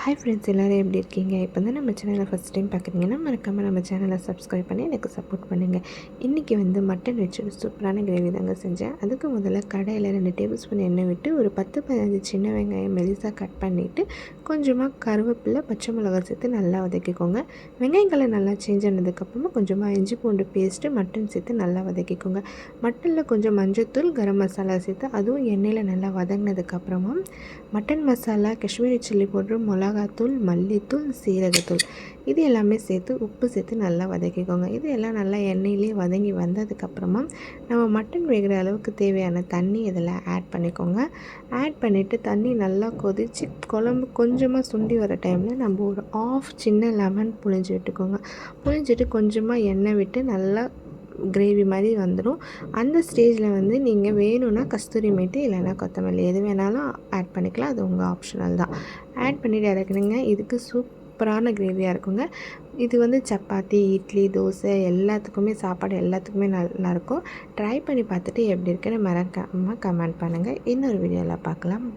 Hi friends, எல்லோரும் எப்படி இருக்கீங்க? இப்போ தான் நம்ம சேனலை ஃபஸ்ட் டைம் பார்க்குறீங்கன்னா மறக்காமல் நம்ம சேனலை சப்ஸ்கிரைப் பண்ணி எனக்கு சப்போர்ட் பண்ணுங்கள். இன்றைக்கி வந்து மட்டன் வச்சு ஒரு சூப்பரான கிரேவி தாங்க செஞ்சேன். அதுக்கு முதல்ல கடாயில் 2 டேபிள் ஸ்பூன் எண்ணெய் விட்டு ஒரு 10-15 சின்ன வெங்காயம் மெலிசாக கட் பண்ணிவிட்டு கொஞ்சமாக கருவேப்பிலை, பச்சை மிளகாய் சேர்த்து நல்லா வதக்கிக்கோங்க. வெங்காயம் கலர் நல்லா சேஞ்ச் ஆனதுக்கப்புறமா கொஞ்சமாக இஞ்சி பூண்டு பேஸ்ட்டு மட்டன் சேர்த்து நல்லா வதக்கிக்கோங்க. மட்டனில் கொஞ்சம் மஞ்சள்தூள், கரம் மசாலா சேர்த்து அதுவும் எண்ணெயில் நல்லா வதங்கினதுக்கப்புறமா mutton masala, Kashmiri chilli powder, மிளகாத்தூள், மல்லித்தூள், சீரகத்தூள் இது எல்லாமே சேர்த்து உப்பு சேர்த்து நல்லா வதக்கிக்கோங்க. இது எல்லாம் நல்லா எண்ணெயிலே வதங்கி வந்ததுக்கப்புறமா நம்ம மட்டன் வேகிற அளவுக்கு தேவையான தண்ணி இதில் ஆட் பண்ணிக்கோங்க. ஆட் பண்ணிவிட்டு தண்ணி நல்லா கொதித்து குழம்பு கொஞ்சமாக சுண்டி வர டைமில் நம்ம ஒரு ஆஃப் சின்ன லெமன் புழிஞ்சு விட்டுக்கோங்க. புழிஞ்சிட்டு கொஞ்சமாக எண்ணெய் விட்டு நல்லா கிரேவி மாதிரி வந்துடும். அந்த ஸ்டேஜில் வந்து நீங்கள் வேணும்னா கஸ்தூரி மேத்தி இல்லைன்னா கொத்தமல்லி எது வேணாலும் ஆட் பண்ணிக்கலாம். அது உங்கள் ஆப்ஷனல் தான். ஆட் பண்ணிவிட்டு இறக்குனுங்க. இதுக்கு சூப்பரான கிரேவியாக இருக்குங்க. இது வந்து சப்பாத்தி, இட்லி, தோசை எல்லாத்துக்குமே சாப்பாடு எல்லாத்துக்குமே நல்லாயிருக்கும். ட்ரை பண்ணி பார்த்துட்டு எப்படி இருக்குன்னு மறக்காமல் கமெண்ட் பண்ணுங்கள். இன்னொரு வீடியோவில் பார்க்கலாம்.